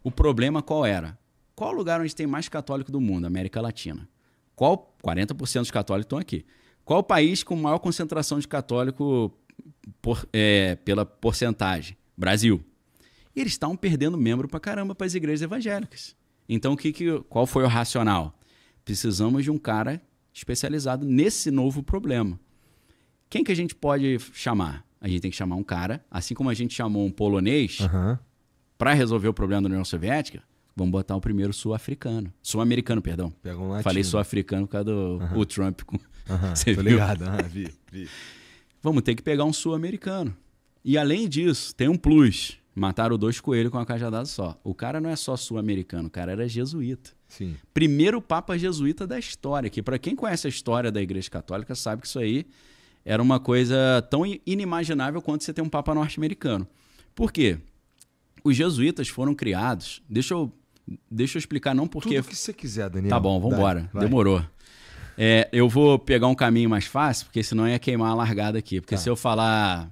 O problema qual era? Qual lugar onde tem mais católico do mundo? América Latina. 40% dos católicos estão aqui. Qual o país com maior concentração de católico pela porcentagem? Brasil. E eles estavam perdendo membro pra caramba para as igrejas evangélicas. Então, qual foi o racional? Precisamos de um cara especializado nesse novo problema. Quem que a gente pode chamar? A gente tem que chamar um cara, assim como a gente chamou um polonês para resolver o problema da União Soviética, vamos botar o primeiro sul-africano. Sul-americano, perdão. Pega um latino. Falei sul-africano por causa do o Trump. Você viu? Ligado. Vi. Vamos ter que pegar um sul-americano. E além disso, tem um plus. Mataram 2 coelhos com uma cajadada só. O cara não é só sul-americano, o cara era jesuíta. Sim. Primeiro papa jesuíta da história, que para quem conhece a história da Igreja Católica sabe que isso aí era uma coisa tão inimaginável quanto você ter um papa norte-americano. Por quê? Os jesuítas foram criados... Deixa eu explicar não porque... Tudo que você quiser, Daniel. Tá bom, vamos embora. Demorou. Eu vou pegar um caminho mais fácil, porque senão ia queimar a largada aqui. Porque se eu falar...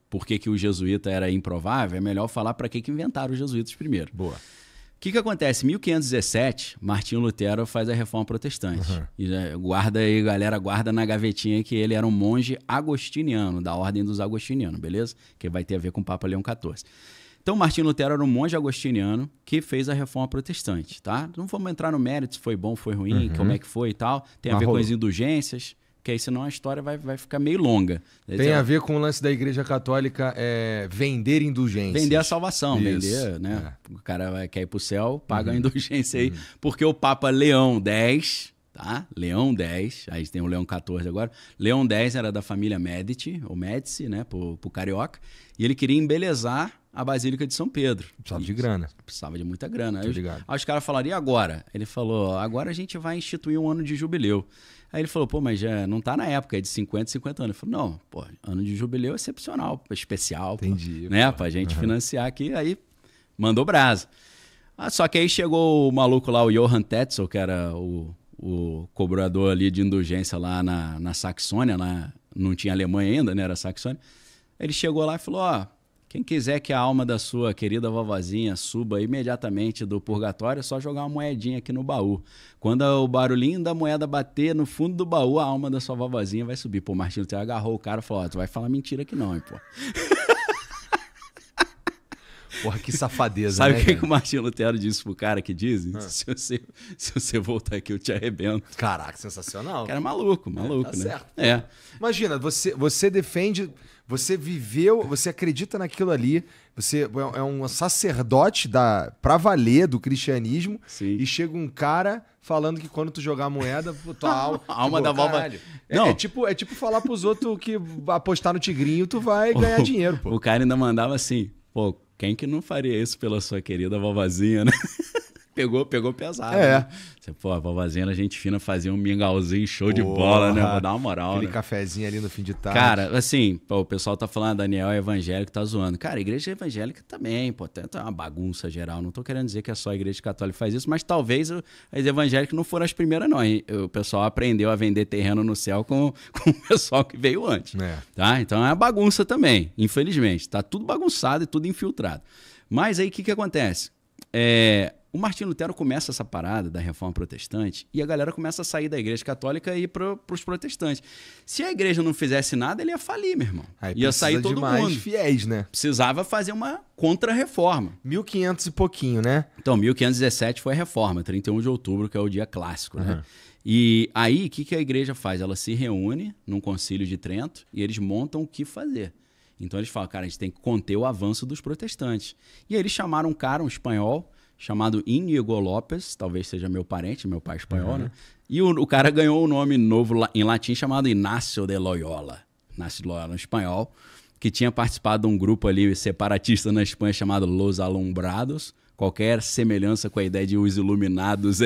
por que o jesuíta era improvável, é melhor falar para que inventaram os jesuítas primeiro. Boa. O que acontece? Em 1517, Martinho Lutero faz a Reforma Protestante. E guarda aí, galera, guarda na gavetinha que ele era um monge agostiniano, da Ordem dos Agostinianos, beleza? Que vai ter a ver com o Papa Leão XIV. Então, Martinho Lutero era um monge agostiniano que fez a Reforma Protestante, tá? Não vamos entrar no mérito se foi bom, foi ruim, como é que foi e tal. Tem a ver com as indulgências. Porque aí senão a história vai ficar meio longa. Tem a ver com o lance da Igreja Católica vender indulgências. Vender a salvação, Isso. vender, né? O cara quer ir pro céu, paga a indulgência aí. Porque o Papa Leão X, tá? Leão X, aí tem o Leão XIV agora. Leão X era da família Medici, ou Médici, né? Pro carioca. E ele queria embelezar a Basílica de São Pedro. Precisava de grana. Precisava de muita grana. Aí Aí os caras falaram, e agora? Ele falou, agora a gente vai instituir um ano de jubileu. Aí ele falou, pô, mas já não tá na época, é de 50 anos. Ele falou, não, pô, ano de jubileu é excepcional, especial. Entendi. Pô, né? Pra gente financiar aqui, aí mandou brasa. Só que aí chegou o maluco lá, o Johann Tetzel, que era o cobrador ali de indulgência lá na Saxônia, lá não tinha Alemanha ainda, né? Era Saxônia. Ele chegou lá e falou, ó, quem quiser que a alma da sua querida vovozinha suba imediatamente do purgatório, é só jogar uma moedinha aqui no baú. Quando o barulhinho da moeda bater no fundo do baú, a alma da sua vovozinha vai subir. Pô, o Martinho Lutero agarrou o cara e falou, ó, tu vai falar mentira aqui não, hein, pô. Porra, que safadeza, Sabe né? o que o Martinho Lutero disse pro cara que dizem? Se você voltar aqui, eu te arrebento. Caraca, sensacional. O cara é maluco, tá né? Certo. É. Imagina, você defende, você viveu, você acredita naquilo ali, você é um sacerdote pra valer do cristianismo. Sim. E chega um cara falando que quando tu jogar a moeda, tua alma... A alma da vovó... É tipo falar pros outros que apostar no tigrinho, tu vai ganhar dinheiro, pô. O cara ainda mandava assim, pô, quem que não faria isso pela sua querida vovozinha, né? Pegou pesado. Né? Pô, a vovozinha, a gente fina, fazia um mingauzinho show de bola, né? Vou dar uma moral, aquele né? cafezinho ali no fim de tarde. Cara, assim, pô, o pessoal tá falando, Daniel é evangélico, tá zoando. Cara, a igreja evangélica também, pô, tá uma bagunça geral. Não tô querendo dizer que é só a igreja católica que faz isso, mas talvez as evangélicas não foram as primeiras, não. O pessoal aprendeu a vender terreno no céu com o pessoal que veio antes. Tá? Então é uma bagunça também, infelizmente. Tá tudo bagunçado e tudo infiltrado. Mas aí, o que acontece? O Martinho Lutero começa essa parada da Reforma Protestante e a galera começa a sair da Igreja Católica e ir para os protestantes. Se a igreja não fizesse nada, ele ia falir, meu irmão. Aí ia sair todo mundo. Fiéis, né? Precisava fazer uma contra-reforma. 1500 e pouquinho, né? Então, 1517 foi a reforma, 31 de outubro, que é o dia clássico, né? E aí, o que a igreja faz? Ela se reúne num concílio de Trento e eles montam o que fazer. Então, eles falam, cara, a gente tem que conter o avanço dos protestantes. E aí, eles chamaram um cara, um espanhol, chamado Íñigo López, talvez seja meu parente, meu pai é espanhol, né? E o cara ganhou um nome novo em latim chamado Inácio de Loyola. Inácio de Loyola, um espanhol, que tinha participado de um grupo ali separatista na Espanha chamado Los Alumbrados. Qualquer semelhança com a ideia de os iluminados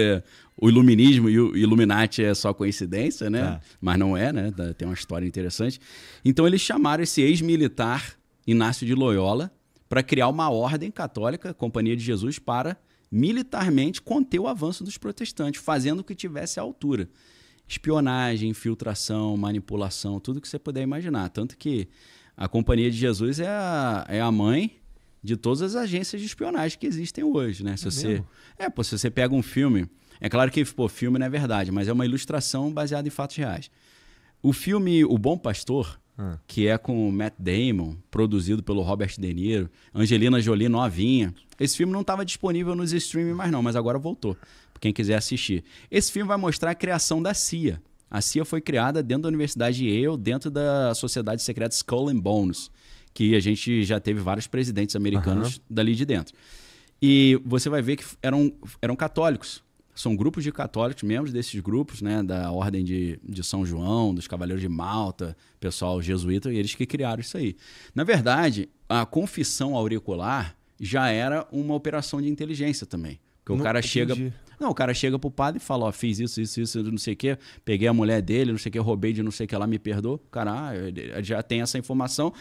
o iluminismo e o Illuminati é só coincidência, né? Mas não é, né? Tem uma história interessante. Então eles chamaram esse ex-militar Inácio de Loyola para criar uma ordem católica, Companhia de Jesus, para militarmente conter o avanço dos protestantes, fazendo o que tivesse à altura. Espionagem, infiltração, manipulação, tudo que você puder imaginar. Tanto que a Companhia de Jesus é a mãe de todas as agências de espionagem que existem hoje, né? Se mesmo? se você pega um filme... É claro que, pô, filme não é verdade, mas é uma ilustração baseada em fatos reais. O filme O Bom Pastor, que é com o Matt Damon, produzido pelo Robert De Niro, Angelina Jolie novinha. Esse filme não estava disponível nos streaming mais não, mas agora voltou, para quem quiser assistir. Esse filme vai mostrar a criação da CIA. A CIA foi criada dentro da Universidade de Yale, dentro da Sociedade Secreta Skull and Bones, que a gente já teve vários presidentes americanos dali de dentro. E você vai ver que eram católicos. São grupos de católicos, membros desses grupos, né, da Ordem de São João, dos Cavaleiros de Malta, pessoal jesuíta, e eles que criaram isso aí. Na verdade, a confissão auricular já era uma operação de inteligência também. Porque o cara chega... Não, o cara chega pro padre e fala, ó, fiz isso, não sei o quê, peguei a mulher dele, não sei o quê, roubei de não sei o que lá, me perdoa. O cara já tem essa informação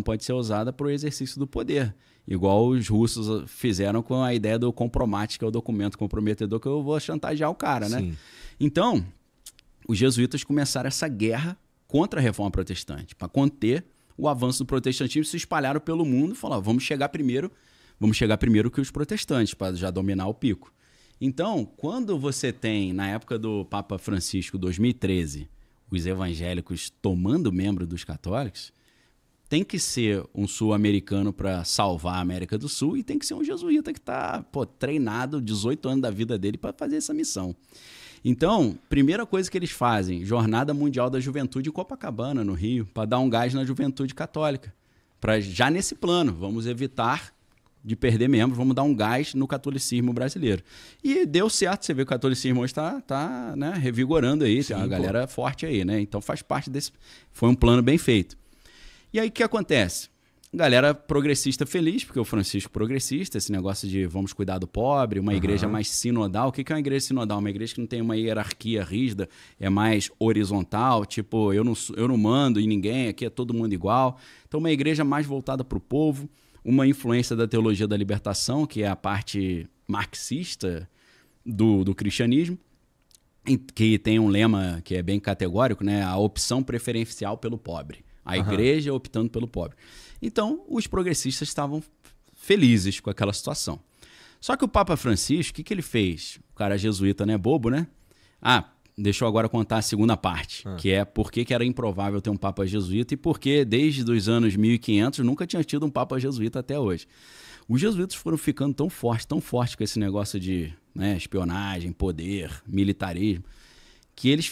pode ser usada para o exercício do poder. Igual os russos fizeram com a ideia do compromat, que é o documento comprometedor, que eu vou chantagear o cara, né? Sim. Então, os jesuítas começaram essa guerra contra a reforma protestante, para conter o avanço do protestantismo, se espalharam pelo mundo e falaram, vamos chegar primeiro que os protestantes, para já dominar o pico. Então, quando você tem, na época do Papa Francisco, 2013, os evangélicos tomando membro dos católicos, tem que ser um sul-americano para salvar a América do Sul e tem que ser um jesuíta que está treinado 18 anos da vida dele para fazer essa missão. Então, primeira coisa que eles fazem, Jornada Mundial da Juventude em Copacabana, no Rio, para dar um gás na juventude católica. Já nesse plano, vamos evitar de perder membros, vamos dar um gás no catolicismo brasileiro. E deu certo, você vê que o catolicismo hoje está né, revigorando aí, tem uma galera forte aí, né? Então faz parte desse... Foi um plano bem feito. E aí o que acontece? Galera progressista feliz, porque o Francisco progressista, esse negócio de vamos cuidar do pobre, uma igreja mais sinodal. O que é uma igreja sinodal? Uma igreja que não tem uma hierarquia rígida, é mais horizontal, tipo, eu não mando em ninguém, aqui é todo mundo igual. Então uma igreja mais voltada para o povo, uma influência da teologia da libertação, que é a parte marxista do cristianismo, que tem um lema que é bem categórico, né? A opção preferencial pelo pobre. A igreja optando pelo pobre. Então, os progressistas estavam felizes com aquela situação. Só que o Papa Francisco, o que ele fez? O cara jesuíta não é bobo, né? Deixa eu agora contar a segunda parte, que é por que era improvável ter um Papa jesuíta e por que, desde os anos 1500, nunca tinha tido um Papa jesuíta até hoje. Os jesuítas foram ficando tão fortes com esse negócio de espionagem, poder, militarismo, que eles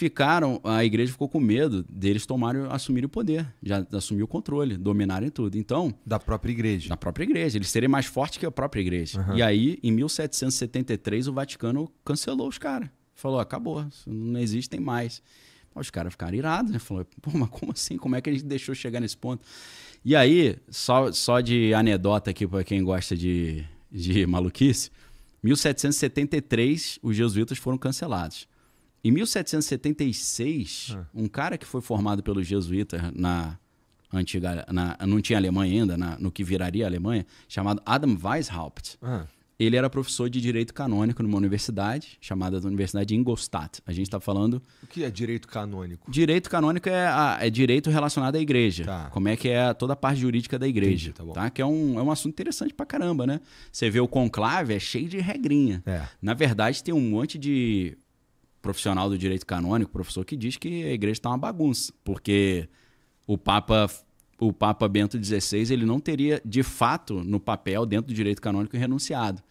a igreja ficou com medo deles assumirem o poder, já assumiu o controle, dominarem tudo. Então, da própria igreja. Da própria igreja, eles serem mais fortes que a própria igreja. E aí, em 1773, o Vaticano cancelou os caras. Falou, acabou, não existem mais. Os caras ficaram irados, né? Falou, pô, mas como assim? Como é que a gente deixou chegar nesse ponto? E aí, só de anedota aqui para quem gosta de maluquice, 1773, os jesuítas foram cancelados. Em 1776, um cara que foi formado pelos jesuítas na antiga... não tinha Alemanha ainda, no que viraria a Alemanha, chamado Adam Weishaupt. Ele era professor de Direito Canônico numa universidade, chamada Universidade de Ingolstadt. A gente está falando... O que é Direito Canônico? Direito Canônico é direito relacionado à igreja. Tá. Como é que é toda a parte jurídica da igreja. Entendi, tá bom. Tá? Que é um assunto interessante pra caramba, né? Você vê o conclave, é cheio de regrinha. Na verdade, tem um monte de... profissional do direito canônico, professor, que diz que a igreja está uma bagunça, porque o Papa Bento XVI ele não teria, de fato, no papel, dentro do direito canônico, renunciado.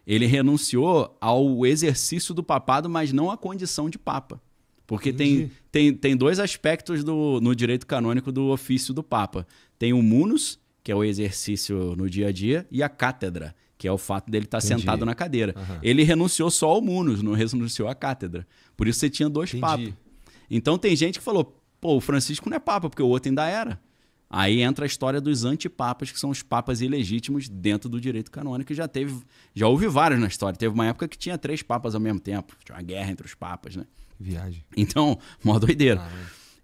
Ele renunciou ao exercício do papado, mas não à condição de papa. Porque tem dois aspectos no direito canônico do ofício do papa. Tem o munus, que é o exercício no dia a dia, e a cátedra, que é o fato dele estar sentado na cadeira. Ele renunciou só ao munus, não renunciou à cátedra. Por isso você tinha dois papas. Então tem gente que falou, pô, o Francisco não é papa, porque o outro ainda era. Aí entra a história dos antipapas, que são os papas ilegítimos dentro do direito canônico. Já houve vários na história. Teve uma época que tinha 3 papas ao mesmo tempo. Tinha uma guerra entre os papas, né? Viagem. Então, mó doideira.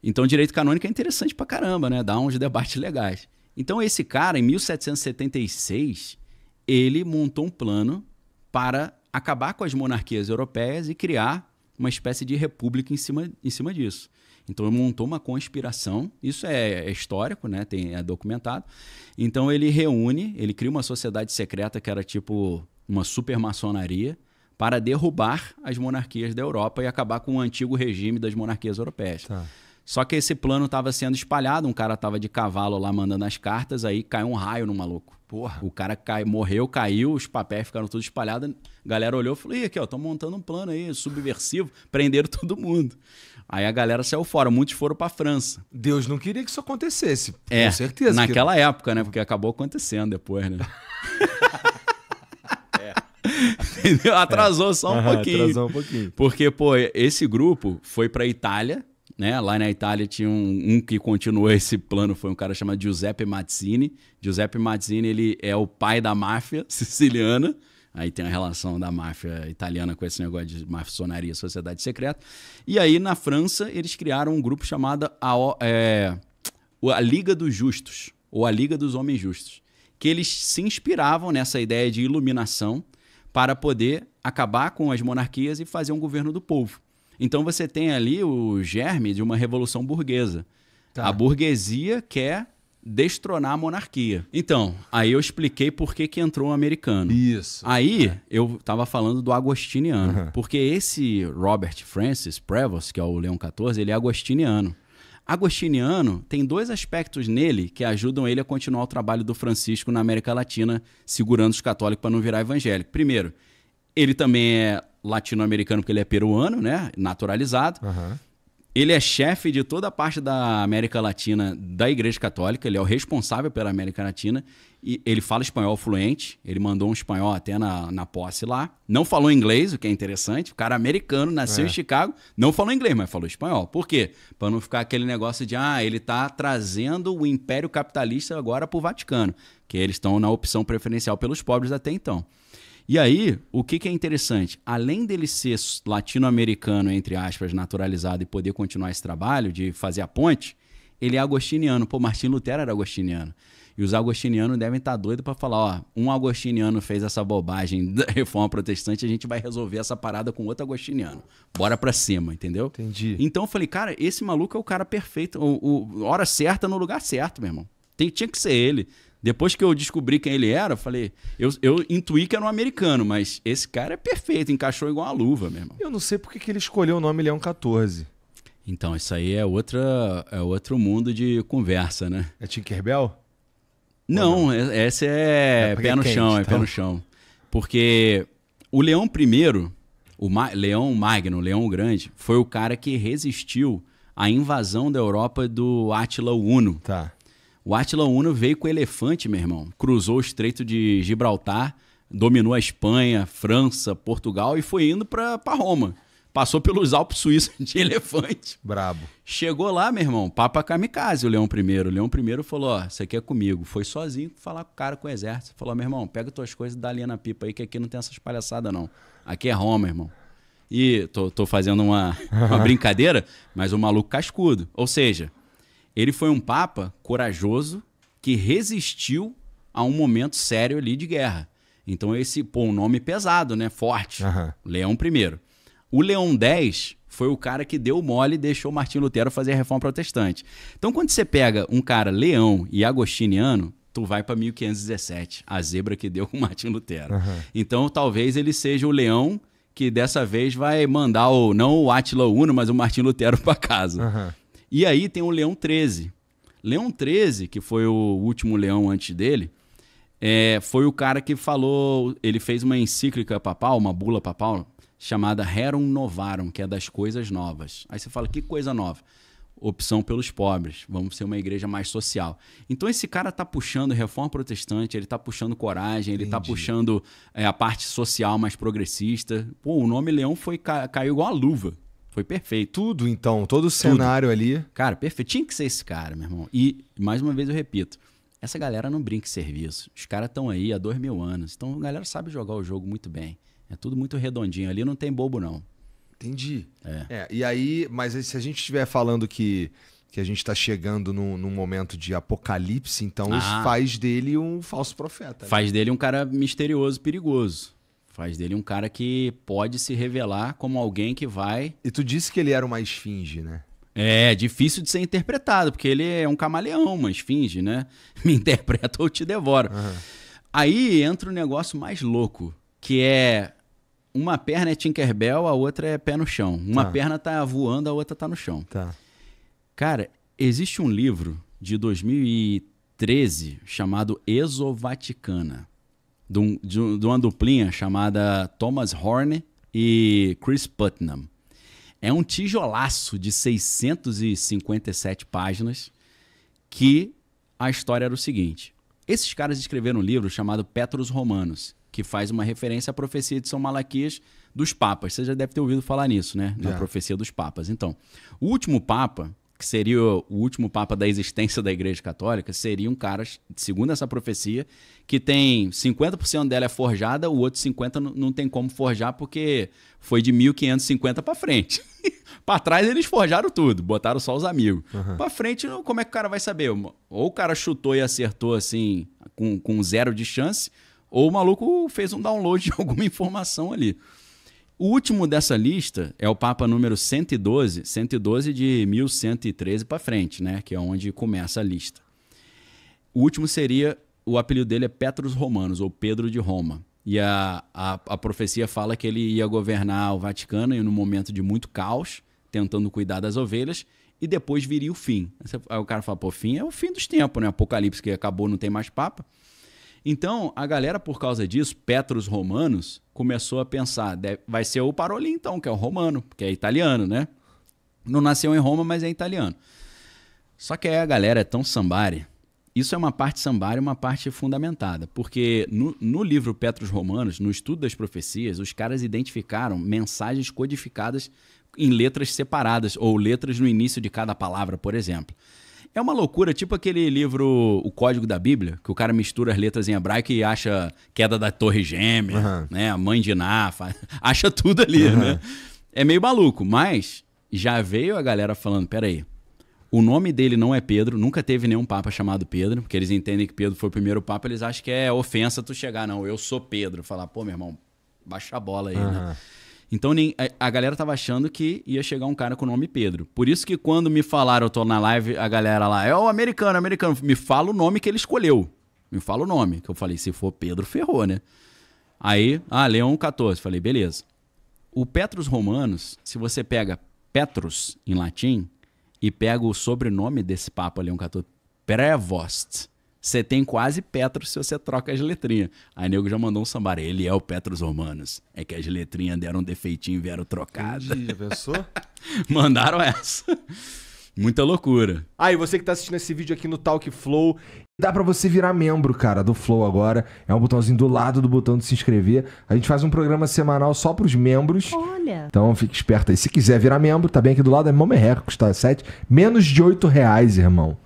Então, direito canônico é interessante pra caramba, né? Dá uns debates legais. Então, esse cara, em 1776... ele montou um plano para acabar com as monarquias europeias e criar uma espécie de república em cima disso. Então ele montou uma conspiração, isso é histórico, né? É documentado. Então ele cria uma sociedade secreta que era tipo uma supermaçonaria para derrubar as monarquias da Europa e acabar com o antigo regime das monarquias europeias. Tá. Só que esse plano estava sendo espalhado, um cara estava de cavalo lá mandando as cartas, aí caiu um raio no maluco. Porra. O cara morreu, caiu, os papéis ficaram todos espalhados. A galera olhou e falou: ih, aqui, ó, estão montando um plano aí, subversivo, prenderam todo mundo. Aí a galera saiu fora, muitos foram para França. Deus não queria que isso acontecesse. Com certeza. Naquela época, né? Porque acabou acontecendo depois, né? Entendeu? Atrasou só um pouquinho. Atrasou um pouquinho. Porque, pô, esse grupo foi pra Itália, né? Lá na Itália tinha um que continuou esse plano, foi um cara chamado Giuseppe Mazzini. Giuseppe Mazzini, ele é o pai da máfia siciliana. Aí tem a relação da máfia italiana com esse negócio de maçonaria, sociedade secreta. E aí, na França, eles criaram um grupo chamado a Liga dos Justos, ou a Liga dos Homens Justos, que eles se inspiravam nessa ideia de iluminação para poder acabar com as monarquias e fazer um governo do povo. Então você tem ali o germe de uma revolução burguesa. Tá. A burguesia quer destronar a monarquia. Então, aí eu expliquei por que entrou um americano. Isso. Aí eu estava falando do agostiniano, porque esse Robert Francis Prevost, que é o Leão XIV, ele é agostiniano. Agostiniano tem dois aspectos nele que ajudam ele a continuar o trabalho do Francisco na América Latina, segurando os católicos para não virar evangélico. Primeiro, ele também é latino-americano porque ele é peruano, né? Naturalizado. Ele é chefe de toda a parte da América Latina da Igreja Católica, ele é o responsável pela América Latina e ele fala espanhol fluente, ele mandou um espanhol até na posse lá. Não falou inglês, o que é interessante, o cara americano, nasceu em Chicago, não falou inglês, mas falou espanhol. Por quê? Para não ficar aquele negócio de, ele tá trazendo o império capitalista agora pro Vaticano, que eles estão na opção preferencial pelos pobres até então. E aí, o que é interessante? Além dele ser latino-americano, entre aspas, naturalizado e poder continuar esse trabalho de fazer a ponte, ele é agostiniano. Pô, Martim Lutero era agostiniano. E os agostinianos devem estar doidos para falar, um agostiniano fez essa bobagem da reforma protestante, a gente vai resolver essa parada com outro agostiniano. Bora pra cima, entendeu? Entendi. Então eu falei, cara, esse maluco é o cara perfeito, hora certa no lugar certo, meu irmão. Tinha que ser ele. Depois que eu descobri quem ele era, eu falei... Eu intuí que era um americano, mas esse cara é perfeito, encaixou igual uma luva, meu irmão. Eu não sei porque que ele escolheu o nome Leão XIV. Então, isso aí é outro mundo de conversa, né? É Tinkerbell? Não, esse é pé no chão, pé no chão. Porque o Leão I, Leão Magno, Leão Grande, foi o cara que resistiu à invasão da Europa do Átila Huno. Tá. O Átila Huno veio com elefante, meu irmão. Cruzou o Estreito de Gibraltar, dominou a Espanha, França, Portugal e foi indo para Roma. Passou pelos Alpes suíços de elefante. Brabo. Chegou lá, meu irmão, papa kamikaze o Leão I. O Leão I falou, isso aqui é comigo. Foi sozinho falar com o cara, com o exército. Falou, meu irmão, pega tuas coisas e dá linha na pipa aí, que aqui não tem essas palhaçadas, não. Aqui é Roma, irmão. E tô fazendo uma brincadeira, mas o maluco cascudo. Ou seja... Ele foi um papa corajoso que resistiu a um momento sério ali de guerra. Então um nome pesado, né? Forte. Leão I. O Leão X foi o cara que deu mole e deixou Martim Lutero fazer a reforma protestante. Então quando você pega um cara leão e agostiniano, tu vai para 1517, a zebra que deu com Martim Lutero. Então talvez ele seja o leão que dessa vez vai mandar não o Átila Huno, mas o Martim Lutero para casa. E aí tem o Leão XIII. Leão XIII, que foi o último leão antes dele, foi o cara que falou... Ele fez uma encíclica papal, uma bula papal, chamada Rerum Novarum, que é das coisas novas. Aí você fala, que coisa nova? Opção pelos pobres. Vamos ser uma igreja mais social. Então esse cara tá puxando reforma protestante, ele tá puxando coragem, ele tá puxando a parte social mais progressista. Pô, o nome Leão caiu igual a luva. Foi perfeito. Tudo, então. Todo o cenário ali. Cara, perfeito. Tinha que ser esse cara, meu irmão. E, mais uma vez, eu repito. Essa galera não brinca em serviço. Os caras estão aí há 2000 anos. Então, a galera sabe jogar o jogo muito bem. É tudo muito redondinho. Ali não tem bobo, não. Entendi. E aí... Mas se a gente estiver falando que a gente está chegando num momento de apocalipse, então isso faz dele um falso profeta. Né? Faz dele um cara misterioso, perigoso. Faz dele um cara que pode se revelar como alguém que vai... E tu disse que ele era uma esfinge, né? É difícil de ser interpretado, porque ele é um camaleão, uma esfinge, né? Me interpreta ou te devora. Aí entra um negócio mais louco, que é uma perna é Tinkerbell, a outra é pé no chão. Uma perna tá voando, a outra tá no chão. Cara, existe um livro de 2013 chamado Exovaticana, de uma duplinha chamada Thomas Horne e Chris Putnam. É um tijolaço de 657 páginas que a história era o seguinte. Esses caras escreveram um livro chamado Petrus Romanus, que faz uma referência à profecia de São Malaquias dos papas. Você já deve ter ouvido falar nisso, né? Na profecia dos papas. Então, o último papa, que seria o último papa da existência da Igreja Católica, seria um cara, segundo essa profecia, que tem 50% dela é forjada, o outro 50% não tem como forjar porque foi de 1550 para frente. Para trás eles forjaram tudo, botaram só os amigos. Para frente, como é que o cara vai saber? Ou o cara chutou e acertou assim, com 0 de chance, ou o maluco fez um download de alguma informação ali. O último dessa lista é o Papa número 112 de 1113 para frente, né? Que é onde começa a lista. O último seria, o apelido dele é Petrus Romanus, ou Pedro de Roma. E a profecia fala que ele ia governar o Vaticano em um momento de muito caos, tentando cuidar das ovelhas, e depois viria o fim. Aí o cara fala, pô, fim é o fim dos tempos, né? Apocalipse que acabou, não tem mais Papa. Então, a galera, por causa disso, Petrus Romanus, começou a pensar, vai ser o Parolin, então, que é o romano, que é italiano, né? Não nasceu em Roma, mas é italiano. Só que aí a galera é tão sambare. Isso é uma parte sambare e uma parte fundamentada, porque no livro Petrus Romanus, no estudo das profecias, os caras identificaram mensagens codificadas em letras separadas, ou letras no início de cada palavra, por exemplo. É uma loucura, tipo aquele livro, O Código da Bíblia, que o cara mistura as letras em hebraico e acha queda da Torre Gêmea, né? A mãe de Ná, acha tudo ali, né? É meio maluco, mas já veio a galera falando, peraí, o nome dele não é Pedro, nunca teve nenhum papa chamado Pedro, porque eles entendem que Pedro foi o primeiro papa, eles acham que é ofensa tu chegar, não, eu sou Pedro. Falar, pô, meu irmão, baixa a bola aí, né? Então a galera tava achando que ia chegar um cara com o nome Pedro. Por isso que quando me falaram, eu tô na live, a galera lá, é o americano, me fala o nome que ele escolheu. Me fala o nome. Que eu falei, se for Pedro, ferrou, né? Aí, Leão 14. Falei, beleza. O Petrus Romanus, se você pega Petrus em latim e pega o sobrenome desse Papa Leão 14, Prevost, você tem quase Petrus se você troca as letrinhas. Aí nego já mandou um sambar. Ele é o Petrus Romanus. É que as letrinhas deram um defeitinho e vieram trocadas. Já pensou? Mandaram essa. Muita loucura. E você que tá assistindo esse vídeo aqui no Talk Flow, dá pra você virar membro, cara, do Flow agora. É um botãozinho do lado do botão de se inscrever. A gente faz um programa semanal só pros membros. Olha. Então fique esperto aí. Se quiser virar membro, tá bem aqui do lado. É mó merreca, custa menos de R$8, irmão.